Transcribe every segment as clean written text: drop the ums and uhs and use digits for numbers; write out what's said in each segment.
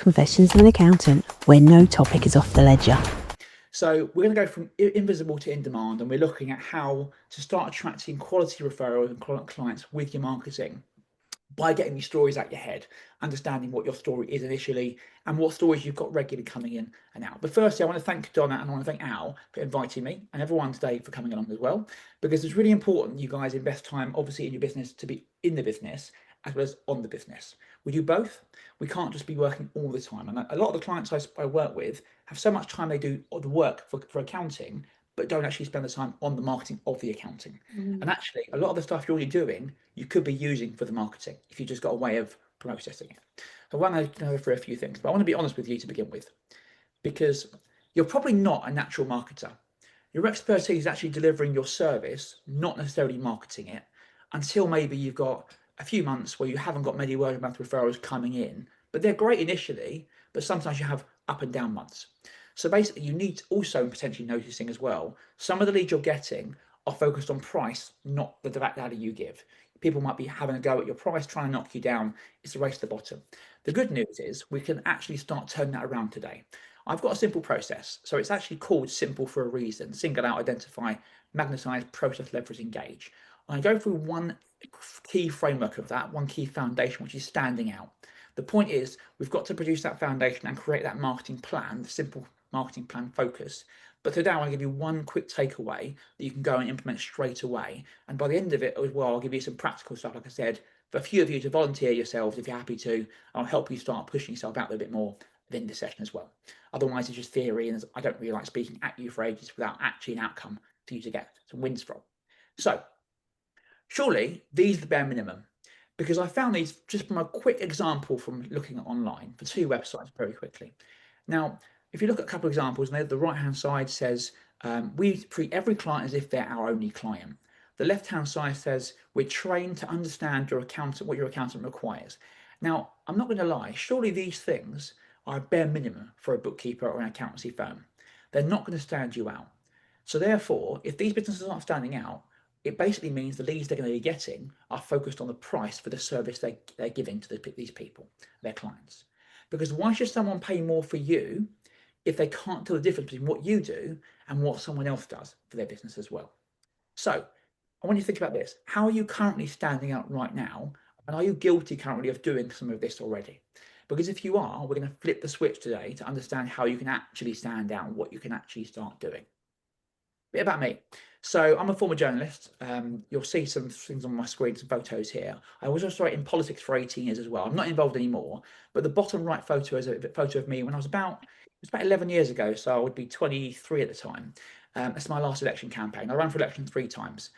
Confessions of an Accountant, where no topic is off the ledger. So we're going to go from invisible to in demand, and we're looking at how to start attracting quality referrals and clients with your marketing by getting these stories out your head, understanding what your story is initially and what stories you've got regularly coming in and out. But firstly, I want to thank Donna and I want to thank Al for inviting me and everyone today for coming along as well, because it's really important you guys invest time, obviously, in your business to be in the business as well as on the business. We do both. We can't just be working all the time. And a lot of the clients I work with have so much time they do the work for accounting, but don't actually spend the time on the marketing of the accounting. And actually, a lot of the stuff you're already doing, you could be using for the marketing if you just got a way of processing it. So I want to go through a few things, but I want to be honest with you to begin with, because you're probably not a natural marketer. Your expertise is actually delivering your service, not necessarily marketing it, until maybe you've got a few months where you haven't got many word of mouth referrals coming in, but they're great initially, but sometimes you have up and down months. So basically, you need to also potentially noticing as well, some of the leads you're getting are focused on price, not the direct value you give. People might be having a go at your price, trying to knock you down. It's a race to the bottom. The good news is we can actually start turning that around today. I've got a simple process. So it's actually called simple for a reason. Single out, identify, magnetize, process, leverage, engage. I go through one key framework of that, one key foundation, which is standing out. The point is we've got to produce that foundation and create that marketing plan, the simple marketing plan focus. But today I want to give you one quick takeaway that you can go and implement straight away. And by the end of it as well, I'll give you some practical stuff, like I said, for a few of you to volunteer yourselves if you're happy to. I'll help you start pushing yourself out there a bit more within the session as well. Otherwise, it's just theory, and I don't really like speaking at you for ages without actually an outcome for you to get some wins from. So surely these are the bare minimum, because I found these just from a quick example from looking at online for two websites very quickly. Now, if you look at a couple of examples, the right-hand side says, we treat every client as if they're our only client. The left-hand side says, we're trained to understand your accountant, what your accountant requires. Now, I'm not going to lie, surely these things are a bare minimum for a bookkeeper or an accountancy firm. They're not going to stand you out. So therefore, if these businesses aren't standing out, it basically means the leads they're going to be getting are focused on the price for the service they're giving to these people, their clients. Because why should someone pay more for you if they can't tell the difference between what you do and what someone else does for their business as well? So I want you to think about this. How are you currently standing out right now? And are you guilty currently of doing some of this already? Because if you are, we're going to flip the switch today to understand how you can actually stand out and what you can actually start doing. Bit about me. So I'm a former journalist. You'll see some things on my screen, some photos here. I was also in politics for 18 years as well. I'm not involved anymore, but the bottom right photo is a photo of me when I was about 11 years ago, so I would be 23 at the time. That's my last election campaign. I ran for election 3 times.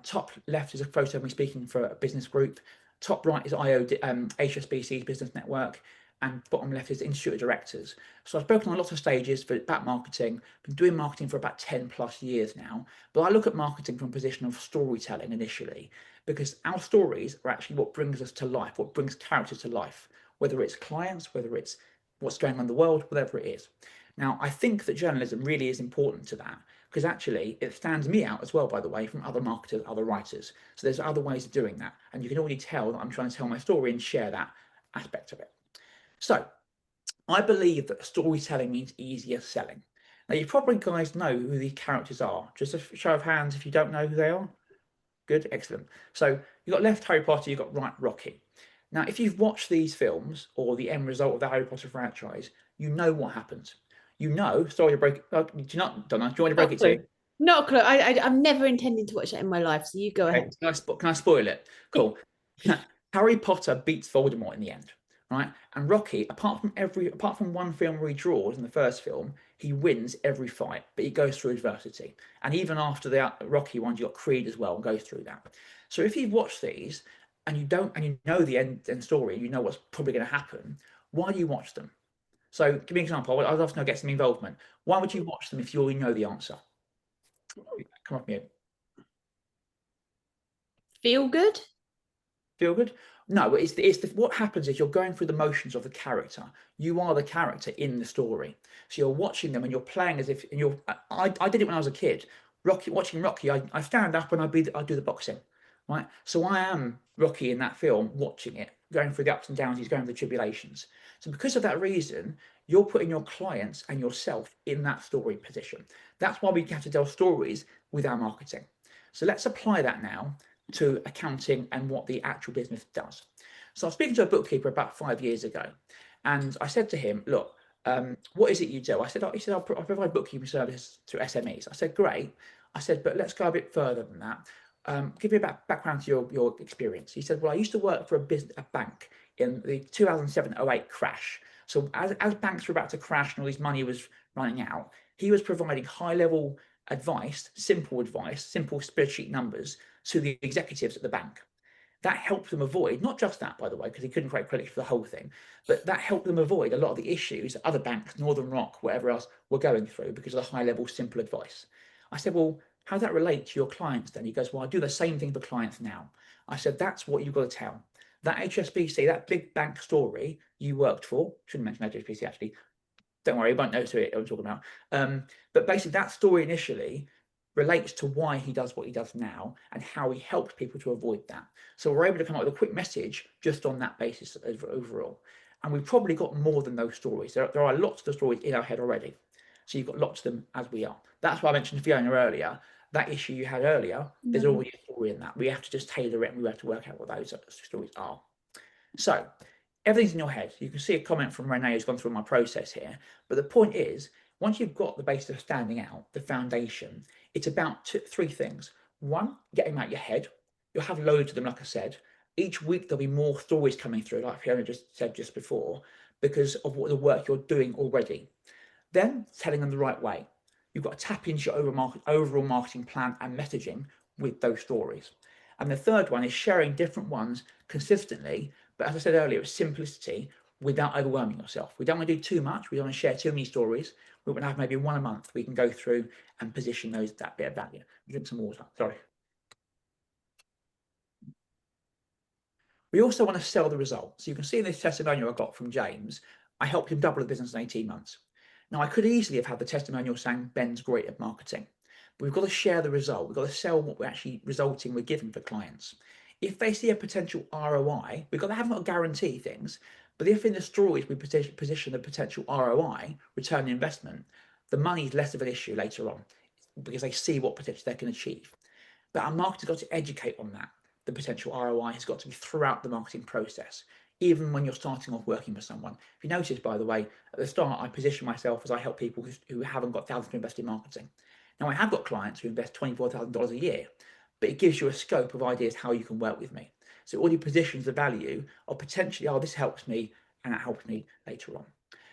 Top left is a photo of me speaking for a business group. Top right is HSBC's business network, and bottom left is Institute of Directors. So I've spoken on lots of stages about marketing, been doing marketing for about 10 plus years now, but I look at marketing from a position of storytelling initially, because our stories are actually what brings us to life, what brings characters to life, whether it's clients, whether it's what's going on in the world, whatever it is. Now, I think that journalism really is important to that, because actually it stands me out as well, by the way, from other marketers, other writers. So there's other ways of doing that. And you can already tell that I'm trying to tell my story and share that aspect of it. So I believe that storytelling means easier selling. Now, you probably guys know who these characters are. Just a show of hands if you don't know who they are. Good, excellent. So you've got left Harry Potter, you've got right Rocky. Now, if you've watched these films or the end result of the Harry Potter franchise, you know what happens. You know, sorry to break, do you not, Donna, do you want to break it to you? Not a clue. I'm never intending to watch that in my life, so you go ahead. Can I spoil it? Cool. Harry Potter beats Voldemort in the end, right? And Rocky, apart from one film where he draws in the first film, he wins every fight, but he goes through adversity. And even after the Rocky ones, you got Creed as well, and goes through that. So if you've watched these and you know the end story, you know what's probably going to happen, why do you watch them? So give me an example. I'd love to get some involvement. Why would you watch them if you already know the answer? Come off mute. Feel good? Feel good? No, what happens is you're going through the motions of the character. You are the character in the story. So you're watching them and you're playing as if I did it when I was a kid. Watching Rocky, I stand up and I do the boxing, right? So I am Rocky in that film, watching it, going through the ups and downs, he's going through the tribulations. So because of that reason, you're putting your clients and yourself in that story position. That's why we have to tell stories with our marketing. So let's apply that now to accounting and what the actual business does. So I was speaking to a bookkeeper about 5 years ago, and I said to him, look, what is it you do? He said, I provide bookkeeping services to SMEs. I said, great. I said, but let's go a bit further than that. Give me a background to your experience. He said, well, I used to work for a bank in the 2007-08 crash. So as banks were about to crash and all this money was running out, he was providing high-level advice, simple spreadsheet numbers to the executives at the bank. That helped them avoid, not just that, by the way, because he couldn't create credit for the whole thing, but that helped them avoid a lot of the issues that other banks, Northern Rock, whatever else, were going through because of the high-level, simple advice. I said, well, how does that relate to your clients then? He goes, well, I do the same thing for clients now. I said, that's what you've got to tell. That HSBC, that big bank story you worked for, shouldn't mention HSBC actually, don't worry, you won't know who I'm talking about. But basically that story initially relates to why he does what he does now and how he helps people to avoid that. So we're able to come up with a quick message just on that basis overall. And we've probably got more than those stories. There are lots of the stories in our head already. So you've got lots of them as we are. That's why I mentioned Fiona earlier. That issue you had earlier, there's already a story in that. We have to just tailor it and we have to work out what those stories are. So everything's in your head. You can see a comment from Renee who's gone through my process here. But the point is, once you've got the basis of standing out, the foundation, it's about three things. One, getting them out your head. You'll have loads of them, like I said. Each week there'll be more stories coming through, like Fiona just said just before, because of what the work you're doing already. Then telling them the right way. You've got to tap into your overall marketing plan and messaging with those stories. And the third one is sharing different ones consistently, but as I said earlier, with simplicity without overwhelming yourself. We don't want to do too much. We don't want to share too many stories. We want to have maybe one a month we can go through and position that bit of value. Drink some water, sorry. We also want to sell the result. So you can see in this testimonial I got from James, I helped him double the business in 18 months. Now I could easily have had the testimonial saying Ben's great at marketing, but we've got to share the result. We've got to sell what we're actually we're giving for clients. If they see a potential ROI, we've got to have not guarantee things, but if in the stories we position the potential ROI, return on investment, the money is less of an issue later on because they see what potential they can achieve. But our marketer's got to educate on that. The potential ROI has got to be throughout the marketing process, even when you're starting off working with someone. If you notice, by the way, at the start, I position myself as I help people who haven't got thousands to invest in marketing. Now, I have got clients who invest $24,000 a year, but it gives you a scope of ideas how you can work with me. So it already positions the value of potentially, oh, this helps me and that helps me later on.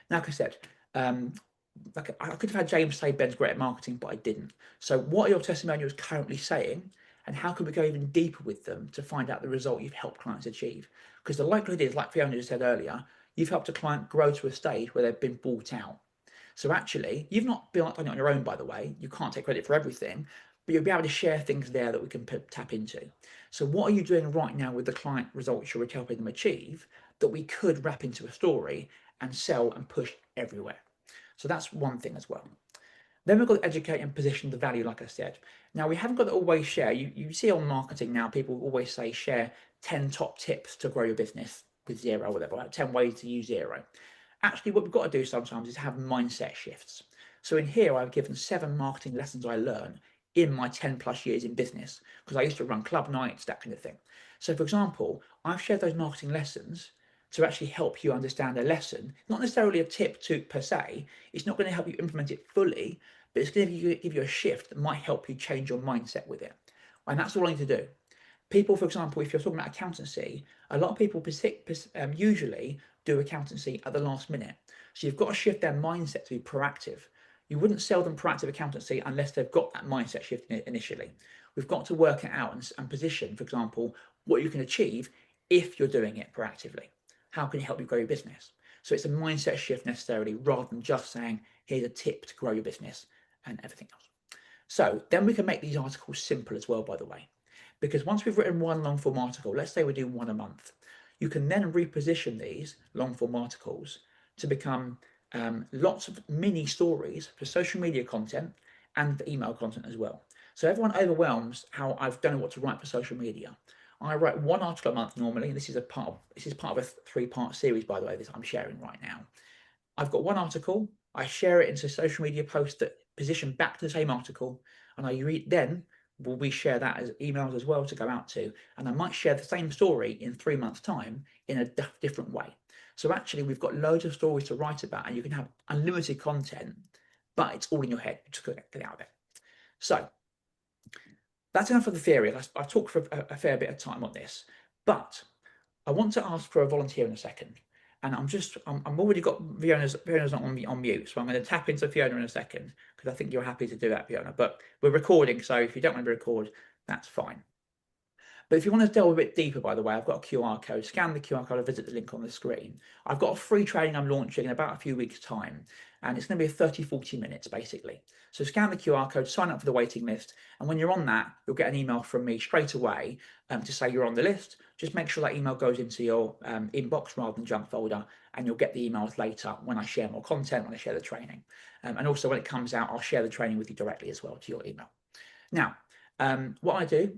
Now, like I said, like I could have had James say Ben's great at marketing, but I didn't. So what are your testimonials currently saying? And how can we go even deeper with them to find out the result you've helped clients achieve? Because the likelihood is, like Fiona just said earlier, you've helped a client grow to a stage where they've been bought out. So actually, you've not done it on your own, by the way. You can't take credit for everything, but you'll be able to share things there that we can tap into. So what are you doing right now with the client results you're helping them achieve that we could wrap into a story and sell and push everywhere? So that's one thing as well. Then we've got to educate and position the value, like I said. Now, we haven't got to always share. You see on marketing now, people always say share 10 top tips to grow your business with Xero or whatever, like 10 ways to use Xero. Actually, what we've got to do sometimes is have mindset shifts. So in here, I've given 7 marketing lessons I learned in my 10 plus years in business, because I used to run club nights, that kind of thing. So for example, I've shared those marketing lessons to actually help you understand a lesson, not necessarily a tip to per se. It's not going to help you implement it fully, but it's going to give you a shift that might help you change your mindset with it. And that's all I need to do. People, for example, if you're talking about accountancy, a lot of people usually do accountancy at the last minute. So you've got to shift their mindset to be proactive. You wouldn't sell them proactive accountancy unless they've got that mindset shift initially. We've got to work it out and position, for example, what you can achieve if you're doing it proactively. How can it help you grow your business? So it's a mindset shift necessarily, rather than just saying, here's a tip to grow your business and everything else. So then we can make these articles simple as well, by the way, because once we've written one long form article, let's say we're doing one a month, you can then reposition these long form articles to become lots of mini stories for social media content and email content as well. So everyone overwhelms how I don't know what to write for social media. I write one article a month normally. This is part of a 3-part series, by the way, this I'm sharing right now. I've got one article, I share it into social media posts that position back to the same article, and then will we share that as emails as well to go out to, and I might share the same story in 3 months' time in a different way. So actually we've got loads of stories to write about, and you can have unlimited content, but it's all in your head. Just get it out there. So that's enough of the theory. I've talked for a fair bit of time on this, but I want to ask for a volunteer in a second. And I'm already got Fiona's not on mute, so I'm going to tap into Fiona in a second because I think you're happy to do that, Fiona. But we're recording, so if you don't want to record, that's fine. But if you want to delve a bit deeper, by the way, I've got a QR code. Scan the QR code or visit the link on the screen. I've got a free training I'm launching in about a few weeks' time, and it's going to be 30-40 minutes basically. So scan the QR code, sign up for the waiting list, and when you're on that, you'll get an email from me straight away to say you're on the list. Just make sure that email goes into your inbox rather than junk folder, and you'll get the emails later when I share more content, when I share the training. And also when it comes out, I'll share the training with you directly as well to your email. Now, what I do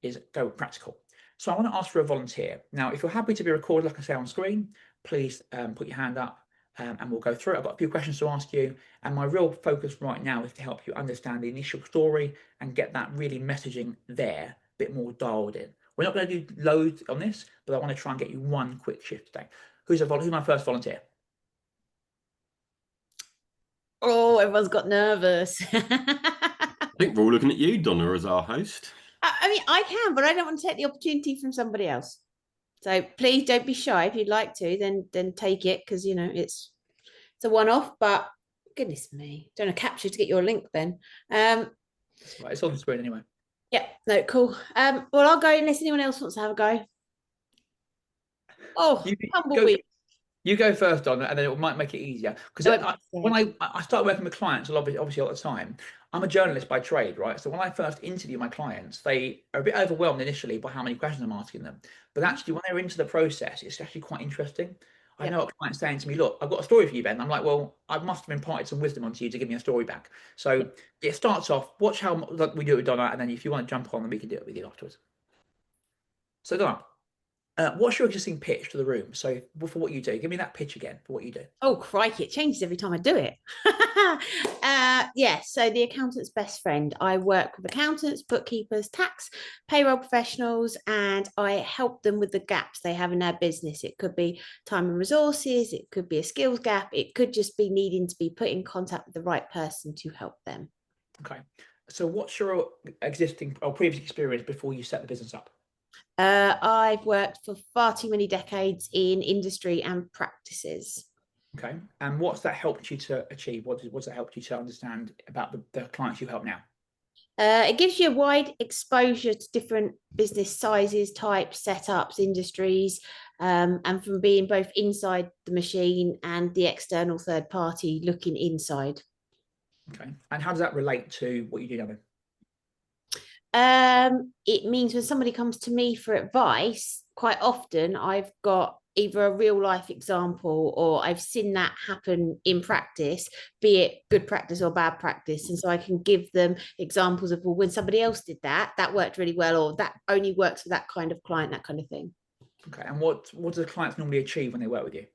is go practical. So I want to ask for a volunteer. Now, if you're happy to be recorded, like I say on screen, please put your hand up and we'll go through it. I've got a few questions to ask you, and my real focus right now is to help you understand the initial story and get that really messaging there a bit more dialed in. We're not going to do loads on this, but I want to try and get you one quick shift today. Who's my first volunteer? Oh, everyone's got nervous. I think we're all looking at you, Donna, as our host. I mean, I can, but I don't want to take the opportunity from somebody else. So please don't be shy. If you'd like to, then take it, because you know it's a one-off. But goodness me, don't want to capture to get your link then. That's right, it's on the screen anyway. Yeah, no, cool. Well, I'll go unless anyone else wants to have a go. Oh, tumbleweed. You go first, Donna, and then it might make it easier. Because when I start working with clients, obviously all the time, I'm a journalist by trade, right? So when I first interview my clients, they are a bit overwhelmed initially by how many questions I'm asking them. But actually, when they're into the process, it's actually quite interesting. I know a client saying to me, look, I've got a story for you, Ben. I'm like, well, I must have imparted some wisdom onto you to give me a story back. So it starts off, watch how we do it with Donna, and then if you want to jump on, then we can do it with you afterwards. So Donna, what's your existing pitch to the room? So for what you do, give me that pitch again for what you do. Oh, crikey, it changes every time I do it. Yeah, so the accountant's best friend. I work with accountants, bookkeepers, tax, payroll professionals, and I help them with the gaps they have in their business. It could be time and resources, it could be a skills gap, it could just be needing to be put in contact with the right person to help them. Okay, so what's your existing or previous experience before you set the business up? I've worked for far too many decades in industry and practices. Okay, and what's that helped you to achieve? What's that helped you to understand about the clients you help now? It gives you a wide exposure to different business sizes, types, setups, industries, and from being both inside the machine and the external third party looking inside. Okay, and how does that relate to what you do now then? It means when somebody comes to me for advice, quite often I've got either a real life example or I've seen that happen in practice, be it good practice or bad practice. And so I can give them examples of, well, when somebody else did that, that worked really well, or that only works for that kind of client, that kind of thing. Okay, and what do the clients normally achieve when they work with you?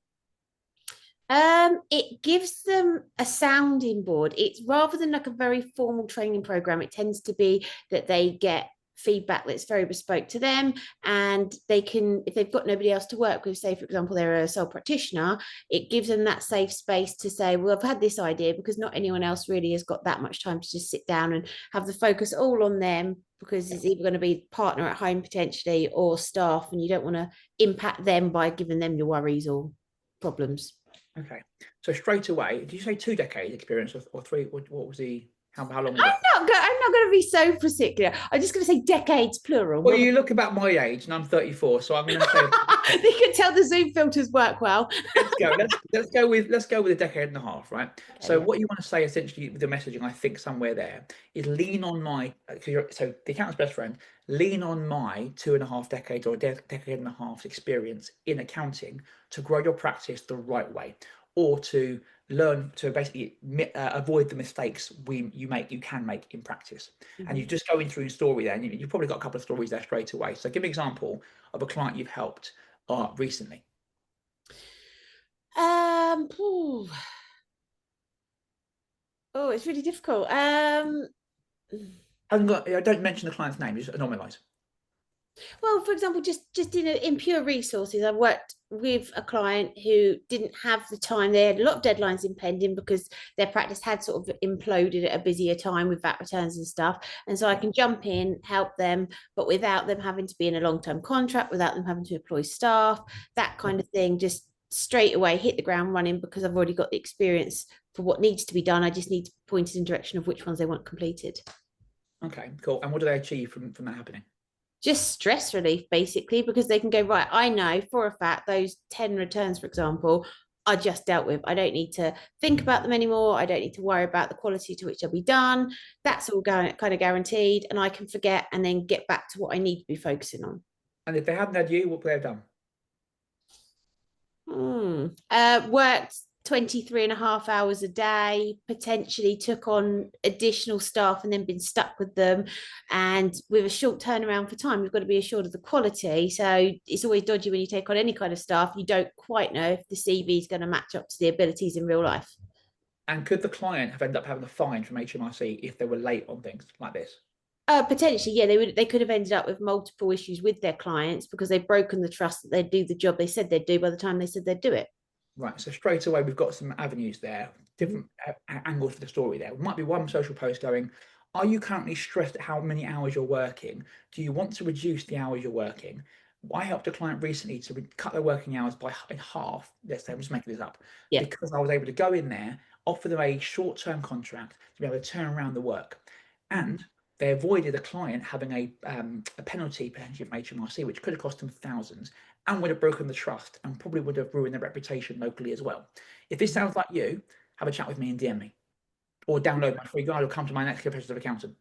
It gives them a sounding board. It's rather than like a very formal training program, it tends to be that they get feedback that's very bespoke to them, and they can, if they've got nobody else to work with, say for example they're a sole practitioner, it gives them that safe space to say, well, I've had this idea, because not anyone else really has got that much time to just sit down and have the focus all on them, because it's either going to be partner at home potentially or staff, and you don't want to impact them by giving them your worries or problems. Okay, so straight away, did you say 2 decades experience or 3? What was the how long? I'm not going to be so particular. I'm just going to say decades plural. Well, you look about my age, and I'm 34, so I'm going to say. You can tell the Zoom filters work well. Let's go with a decade and a half, right? Okay, so what you want to say essentially with the messaging, I think somewhere there, is lean on my. So the accountant's best friend, lean on my 2.5 decades or decade and a half experience in accounting to grow your practice the right way, or to learn to basically avoid the mistakes you can make in practice. And you just going through a story there, and you've probably got a couple of stories there straight away. So give me an example of a client you've helped recently. Oh, it's really difficult. Don't mention the client's name, just anonymize. Well, for example, just in pure resources, I worked with a client who didn't have the time. They had a lot of deadlines impending because their practice had sort of imploded at a busier time with VAT returns and stuff. And so I can jump in, help them, but without them having to be in a long-term contract, without them having to employ staff, that kind of thing, just straight away hit the ground running because I've already got the experience for what needs to be done. I just need to point in direction of which ones they want completed. Okay, cool. And what do they achieve from that happening? Just stress relief, basically, because they can go, right, I know for a fact those 10 returns, for example, are just dealt with. I don't need to think about them anymore. I don't need to worry about the quality to which they'll be done. That's all kind of guaranteed, and I can forget and then get back to what I need to be focusing on. And if they hadn't had you, what would they have done? Worked 23.5 hours a day, potentially took on additional staff and then been stuck with them. And with a short turnaround for time, you've got to be assured of the quality. So it's always dodgy when you take on any kind of staff. You don't quite know if the CV is going to match up to the abilities in real life. And could the client have ended up having a fine from HMRC if they were late on things like this? Potentially, yeah, they could have ended up with multiple issues with their clients because they've broken the trust that they'd do the job they said they'd do by the time they said they'd do it. Right, so straight away we've got some avenues there, different angles for the story there. It might be one social post going, are you currently stressed at how many hours you're working? Do you want to reduce the hours you're working? I helped a client recently to cut their working hours in half. Let's say, I'm just making this up, because I was able to go in there, offer them a short-term contract to be able to turn around the work. And they avoided a client having a penalty potentially from HMRC, which could have cost them thousands, and would have broken the trust and probably would have ruined their reputation locally as well. If this sounds like you, have a chat with me and DM me, or download my free guide, or come to my next competitive accountant.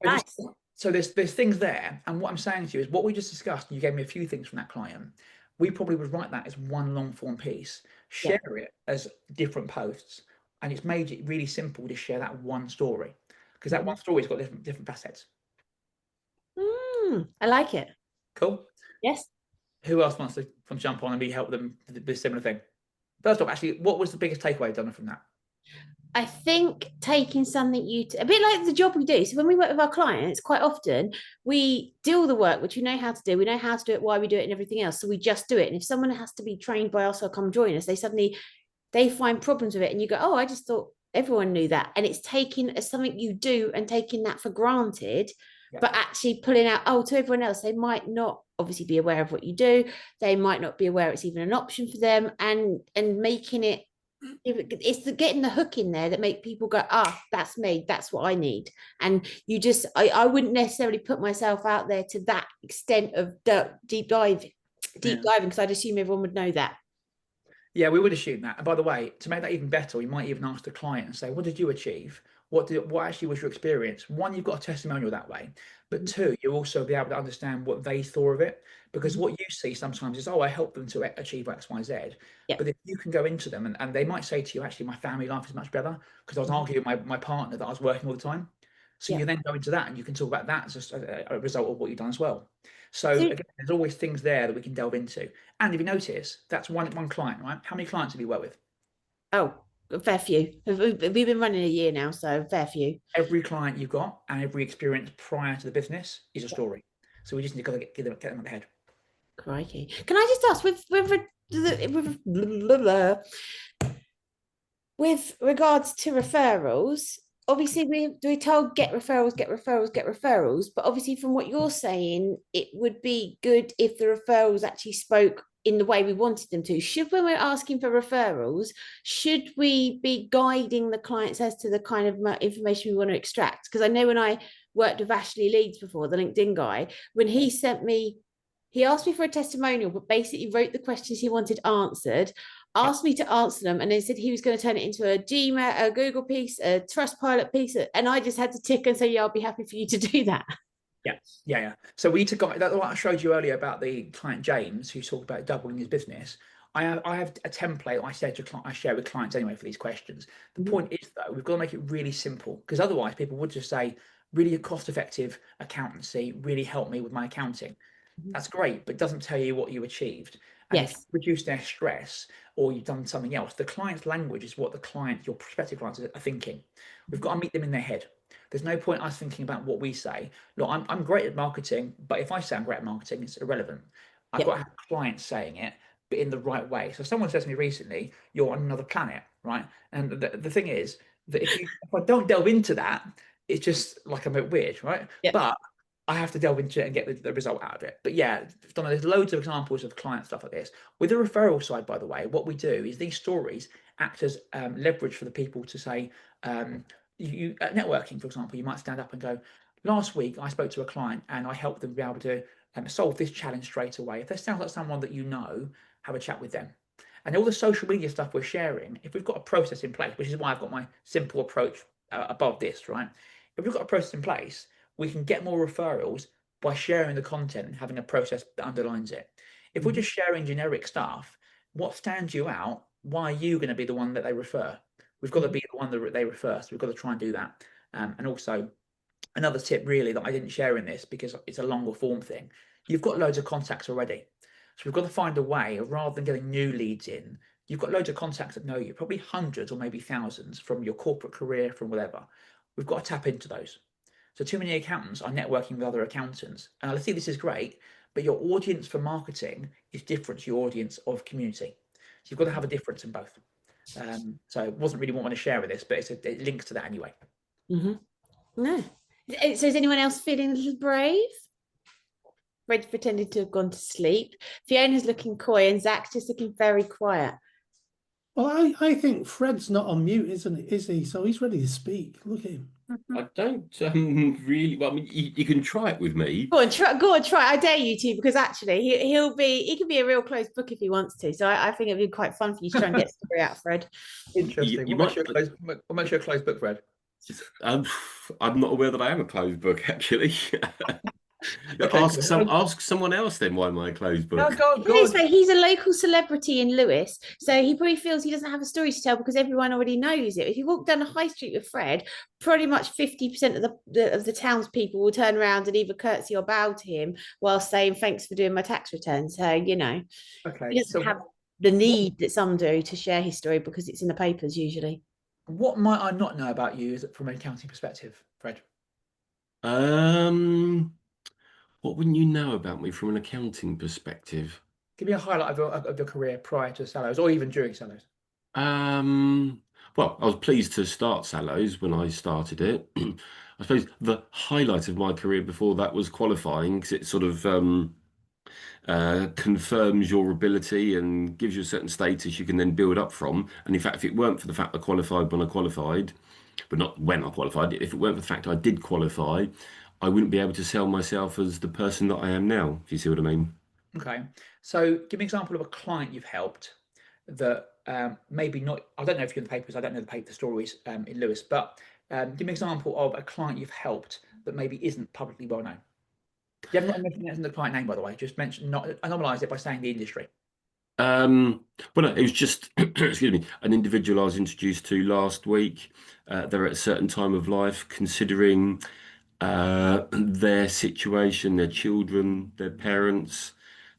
Nice. So there's things there, and what I'm saying to you is what we just discussed, and you gave me a few things from that client. We probably would write that as one long form piece, share it as different posts, and it's made it really simple to share that one story, because that one story's got different facets. I like it. Cool. Yes. Who else wants to jump on and help them with a similar thing? First off, actually, what was the biggest takeaway done from that? I think taking something a bit like the job we do. So when we work with our clients, quite often we do all the work, which we know how to do. We know how to do it, why we do it, and everything else. So we just do it. And if someone has to be trained by us or come join us, they find problems with it, and you go, oh, I just thought everyone knew that. And it's taking as something you do and taking that for granted, but actually pulling out, oh, to everyone else, they might not obviously be aware of what you do. They might not be aware it's even an option for them, and making it, it's getting the hook in there that make people go, that's me, that's what I need. And I wouldn't necessarily put myself out there to that extent of deep diving, because I'd assume everyone would know that. Yeah, we would assume that. And by the way, to make that even better, we might even ask the client and say, what did you achieve? What actually was your experience? One, you've got a testimonial that way, but two, you'll also be able to understand what they thought of it, because what you see sometimes is, I helped them to achieve X, Y, Z. But if you can go into them and they might say to you, actually, my family life is much better because I was arguing with my partner that I was working all the time. So you then go into that and you can talk about that as a result of what you've done as well. So again, there's always things there that we can delve into. And if you notice, that's one client, right? How many clients have you worked with? Oh, a fair few. We've been running a year now, so fair few. Every client you've got and every experience prior to the business is a story. So we just need to get them on the head. Crikey. Can I just ask, with regards to referrals, obviously we're told get referrals, but obviously from what you're saying, it would be good if the referrals actually spoke in the way we wanted them to. When we're asking for referrals, should we be guiding the clients as to the kind of information we want to extract? Because I know when I worked with Ashley Leeds before, the LinkedIn guy, when he asked me for a testimonial, but basically wrote the questions he wanted answered, asked me to answer them, and then said he was going to turn it into a Gmail, a Google piece, a Trustpilot piece, and I just had to tick and say, yeah, I'll be happy for you to do that. Yeah. So we took that what I showed you earlier about the client James, who talked about doubling his business. I have a template I share with clients anyway for these questions. The point is though, we've got to make it really simple, because otherwise people would just say, really cost-effective accountancy, really help me with my accounting. That's great, but it doesn't tell you what you achieved. And if you Yes. reduce their stress or you've done something else, the client's language is what your prospective clients are thinking. We've got to meet them in their head. There's no point us thinking about what we say. Look, I'm great at marketing, but if I sound great at marketing, it's irrelevant. I've got to have clients saying it, but in the right way. So someone said to me recently, "You're on another planet," right? And the thing is that if I don't delve into that, it's just like a bit weird, right? Yep. But I have to delve into it and get the result out of it. But yeah, Donna, there's loads of examples of client stuff like this. With the referral side, by the way, what we do is these stories act as leverage for the people to say, at networking, for example, you might stand up and go, last week I spoke to a client and I helped them be able to solve this challenge straight away. If that sounds like someone that you know, have a chat with them. And all the social media stuff we're sharing, if we've got a process in place, which is why I've got my simple approach above this, right? If we've got a process in place, we can get more referrals by sharing the content and having a process that underlines it. If we're just sharing generic stuff, what stands you out? Why are you going to be the one that they refer? We've got to be the one that they refer. So we've got to try and do that. And also, another tip really that I didn't share in this because it's a longer form thing. You've got loads of contacts already. So we've got to find a way of, rather than getting new leads in, you've got loads of contacts that know you, probably hundreds or maybe thousands from your corporate career, from whatever. We've got to tap into those. So too many accountants are networking with other accountants. And I think this is great, but your audience for marketing is different to your audience of community. So you've got to have a difference in both. So it wasn't really what I want to share with this, but it links to that anyway. No. So is anyone else feeling a little brave? Fred's pretending to have gone to sleep. Fiona's looking coy and Zach's just looking very quiet. Well, I think Fred's not on mute, is he? So he's ready to speak. Look at him. I don't really. Well, I mean, you can try it with me. Go on, try. I dare you to, because actually he can be a real closed book if he wants to. So I think it'd be quite fun for you to try and get a story out, Fred. Interesting. You What might makes you a closed book, Fred? I'm not aware that I am a closed book, actually. Okay, ask someone else then. Why am I a closed book? So he's a local celebrity in Lewis, so he probably feels he doesn't have a story to tell because everyone already knows it. If you walk down the high street with Fred, pretty much 50% of the townspeople will turn around and either curtsy or bow to him while saying thanks for doing my tax return. So he doesn't have the need that some do to share his story because it's in the papers usually. What might I not know about you from an accounting perspective, Fred? What wouldn't you know about me from an accounting perspective? Give me a highlight of your career prior to Sallows, or even during Sallows. Well, I was pleased to start Sallows when I started it. I suppose the highlight of my career before that was qualifying, because it sort of confirms your ability and gives you a certain status you can then build up from. And in fact, if it weren't for the fact I qualified when I qualified, but not when I qualified, if it weren't for the fact I did qualify, I wouldn't be able to sell myself as the person that I am now, if you see what I mean. Okay. So give me an example of a client you've helped that maybe not, I don't know if you're in the papers, I don't know the stories in Lewis, but give me an example of a client you've helped that maybe isn't publicly well known. You haven't mentioned the client name, by the way, just anonymize it by saying the industry. Well, no, it was just, excuse me, an individual I was introduced to last week. They're at a certain time of life, considering their situation, their children, their parents.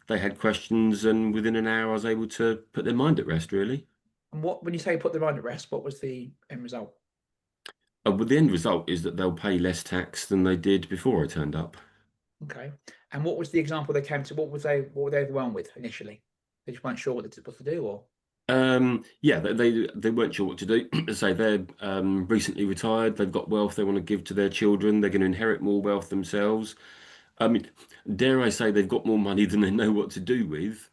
They had questions, and within an hour, I was able to put their mind at rest, really. And when you say put their mind at rest, what was the end result? Well, the end result is that they'll pay less tax than they did before I turned up. Okay. And what was the example they came to? What were they overwhelmed with initially? They just weren't sure what to do, or? Yeah, they weren't sure what to do. As I say, they're recently retired. They've got wealth they want to give to their children. They're going to inherit more wealth themselves. I mean, dare I say they've got more money than they know what to do with,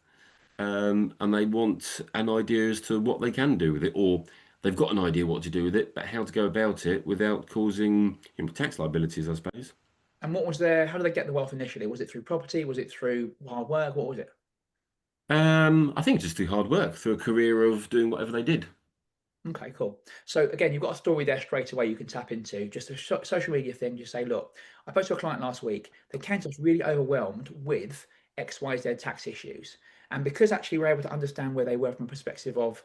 and they want an idea as to what they can do with it, or they've got an idea what to do with it, but how to go about it without causing tax liabilities, I suppose. And how did they get the wealth initially? Was it through property? Was it through hard work? What was it? I think just through hard work, through a career of doing whatever they did. Okay, cool. So again, you've got a story there straight away you can tap into. Just a social media thing. Just say, look, I spoke to a client last week. They came to us really overwhelmed with XYZ tax issues. And because actually we're able to understand where they were from a perspective of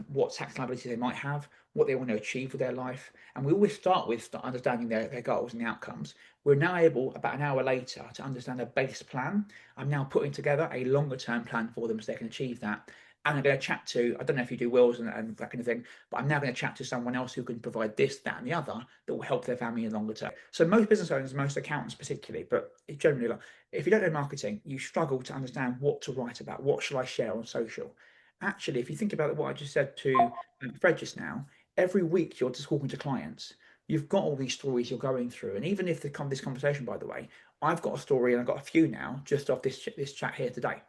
what tax liability they might have, what they want to achieve with their life. And we always start with understanding their goals and the outcomes. We're now able, about an hour later, to understand a base plan. I'm now putting together a longer term plan for them so they can achieve that. And I'm going to chat to, I don't know if you do wills and that kind of thing, but I'm now going to chat to someone else who can provide this, that, and the other that will help their family in the longer term. So most business owners, most accountants particularly, but generally, like, if you don't know marketing, you struggle to understand what to write about. What should I share on social? Actually, if you think about what I just said to Fred just now, every week you're just talking to clients. You've got all these stories you're going through, and even if this conversation, by the way, I've got a story and I've got a few now just off this chat here today.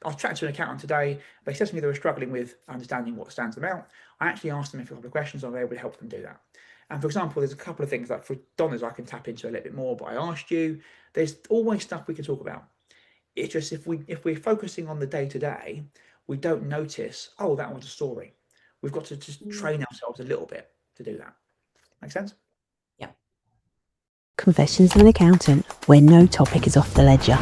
I was chatting to an accountant today. They said to me they were struggling with understanding what stands them out. I actually asked them a couple of questions and I was able to help them do that. And for example, there's a couple of things like for Donna's I can tap into a little bit more, but I asked you, there's always stuff we can talk about. It's just if we're focusing on the day-to-day, we don't notice, oh, that was a story. We've got to just train ourselves a little bit to do that. Make sense? Confessions of an Accountant, where no topic is off the ledger.